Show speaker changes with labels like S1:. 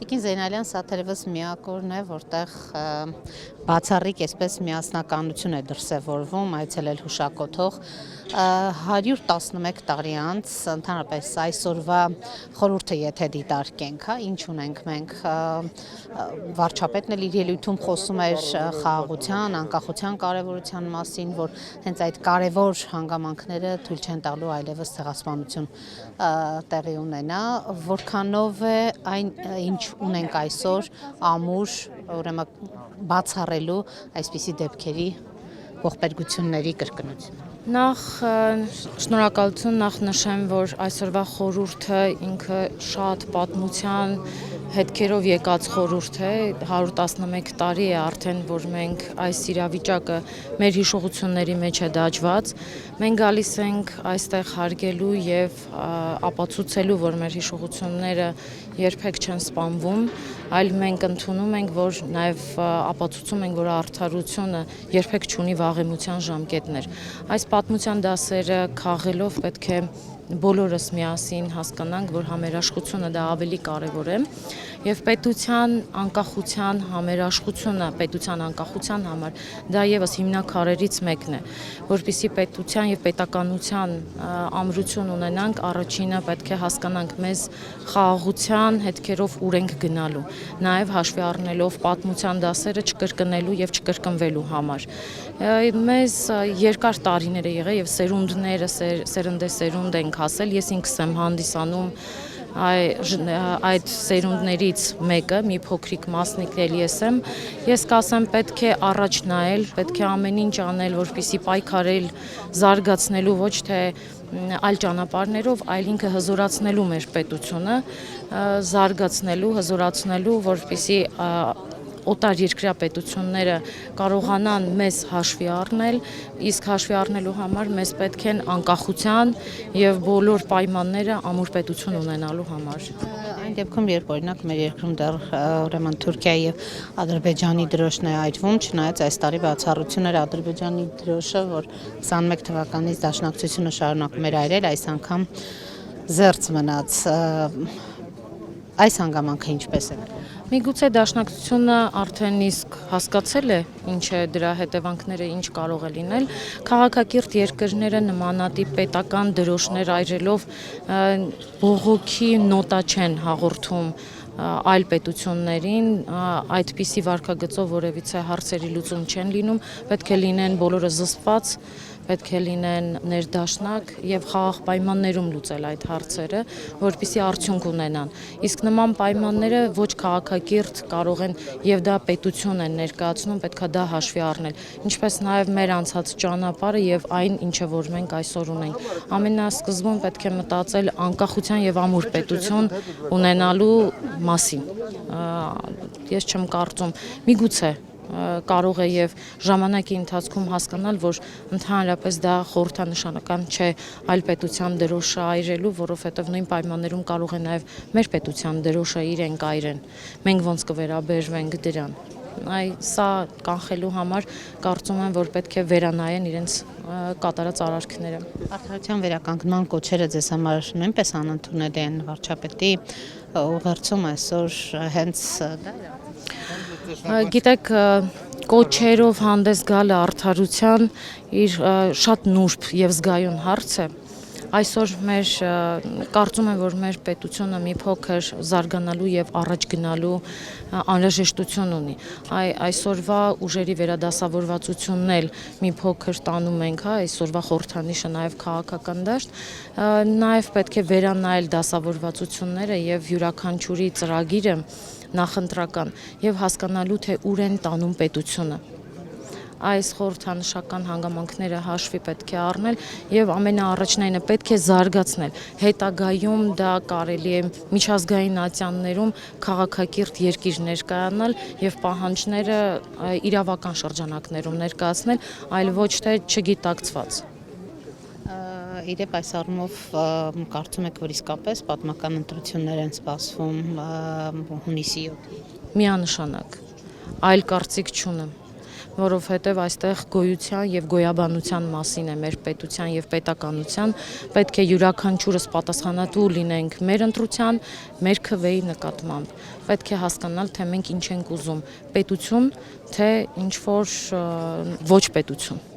S1: Տիկին Զեյնալյան սա թերևս միակ օրն է, որտեղ բացառիկ այսպես միասնականություն է դրսևորվում, այցելել հուշակոթող 111 տարի անց ընդհանրապես այսօրվա խորհուրդը եթե դիտարկենք, ինչ ունենք մենք, վարչապետն էլ իր ելույթում խոսում էր խաղաղության, անկախության կարևորության մասին, որ հենց այդ կարևոր հանգամանքները թույլ չեն տալու այլևս ցեղասպանություն տեղի ունենա, որքանով է այն ինչ ունենք այսօր ամուր, ուրեմն բացառելու այսպիսի դեպքերի ողբերգությունների կրկնությունը։
S2: Նախ շնորհակալություն նախ նշեմ, որ այսօրվա խորհուրդը ինքը շատ պատմության հետքերով եկած խորհուրդ է, 111 տարի է արդեն, որ մենք այս իրավիճակը մեր հիշողությունների մեջ է դաջված, մենք գալիս ենք այստեղ հարգելու եւ ապացուցելու, որ մեր հիշողությունները երբեք չեն սպանվում, այլ մենք ընդունում ենք, որ նաեւ ապացուցում ենք, որ արդարությունը երբեք չունի վաղեմության ժամկետներ։ Այս պատմության դասերը քաղելով պետք է բոլորս միասին հասկանանք, որ համերաշխությունը դա ավելի կարևոր է եւ պետության անկախության համերաշխությունը պետության անկախության համար դա եւս հիմնաքարերից մեկն է, որպեսզի պետության եւ պետականության ամրություն ունենանք, առաջինը պետք է հասկանանք մեզ խաղաղության հետքերով ուր ենք գնալու, նաեւ հաշվի առնելով պատմության դասերը չկրկնելու եւ չկրկնվելու համար։ Մեզ երկար տարիներ է եղել եւ սերունդները սերնդեսերունդ ենք հասել, ես ինքս եմ հանդիսանում այդ սերունդներից մեկը, մի փոքրիկ մասնիկ էլ ես կասեմ պետք է առաջ նայել, պետք է ամեն ինչ անել, որպեսզի պայքարել, զարգացնելու ոչ թե այլ ճանապարհներով, այլ ինքը հզորացնելու մեր պետությունը, զարգացնելու, հզորացնելու, որպեսզի օտար երկրյա պետությունները կարողանան մեզ հաշվի առնել, իսկ հաշվի առնելու համար մեզ պետք են անկախության եւ բոլոր պայմանները ամուր պետություն ունենալու համար։
S1: Այն դեպքում, երբ օրինակ մեր երկրում դեռ ուրեմն Թուրքիայի եւ Ադրբեջանի դրոշն է այրվում, չնայած այս տարի բացառություն էր Ադրբեջանի դրոշը, որ 21 թվականից դաշնակցությունը շարունակում էր այրել, այս անգամ զերծ մնաց։ Այս հանգամանքը ինչպես է։
S2: Միգուցե դաշնակցությունը արդեն իսկ հասկացել է ինչ է դրա հետևանքները, ինչ կարող է լինել, քաղաքակիրթ երկրները նմանատիպ պետական դրոշներ այրելով բողոքի նոտա չեն հաղորդում այլ պետություններին, այդպիսի վարքագծով որևիցե հարցերի լուծում չեն լինում, պետք է լինեն բոլորը զսպված, պետք է լինեն ներդաշնակ եւ խաղաղ պայմաններում լուծել այդ հարցերը, որպեսզի արդյունք ունենան։ Իսկ նման պայմանները ոչ քաղաքակիրթ կարող են եւ դա պետություն են ներկայացնում, պետքա դա հաշվի առնել, ինչպես նաեւ մեր անցած ճանապարհը եւ այն, ինչը որ մենք այսօր ունենք։ Ամենասկզբում պետք է մտածել անկախության եւ ամուր պետություն ունենալու մասին։ Ես չեմ կարծում, միգուցե կարող է եւ ժամանակի ընթացքում հասկանալ, որ ընդհանրապես դա խորհրդանշական չէ այլ պետության դրոշը այրելու, որովհետեւ նույն պայմաններում կարող է նաեւ մեր պետության դրոշը իրենք այրեն։ Մենք ոնց կվերաբերվենք դրան։ Սա կանխելու համար կարծում եմ, որ պետք է վերանայեն իրենց կատարած արարքները։
S1: Արդարության վերականգնման կոչերը ձեզ համար նույնպես անընդունելի են վարչապետի ուղերձում այսօր հենց դա։
S2: Գիտեք, կոչերով հանդես գալը արդարության իր շատ նուրբ եւ զգայուն հարց է։ Այսօր կարծում եմ, որ մեր պետությունը մի փոքր զարգանալու եւ առաջ գնալու անհրաժեշտություն ունի։ Այսօրվա ուժերի վերադասավորվածությունն էլ մի փոքր տանում ենք, այսօրվա խորհրդանիշը նաեւ քաղաքական դաշտ, նաեւ պետք է վերանայել դասավորվածությունները եւ յուրաքանչյուրի ծրագիրը նախընտրական եւ հասկանալու թե ուր են տանում պետությունը։ Այս խորհրդանշական հանգամանքները հաշվի պետք է առնել եւ ամենաառաջնայինը պետք է զարգացնել։ Հետագայում դա կարելի է միջազգային ատյաններում քաղաքակիրթ երկիր ներկայանալ եւ պահանջները իրավական շրջանակներում ներկայացնել, այլ ոչ թե չգիտակցված։
S1: Իդեպ այս առումով կարծում եք, որ իսկապես պատմական ընտրություններ են սպասվում հունիսի 7-ին։
S2: Միանշանակ, այլ կարծիք չունեմ, որովհետև այստեղ գոյության եւ գոյաբանության մասին է մեր պետության եւ պետականության, պետք է յուրաքանչյուրս պատասխանատու լինենք մեր ընտրության, մեր քվեի նկատմամբ։ Պետք է հասկանալ, թե մենք ինչ ենք ուզում՝ պետություն, թե ինչ որ ոչ պետություն։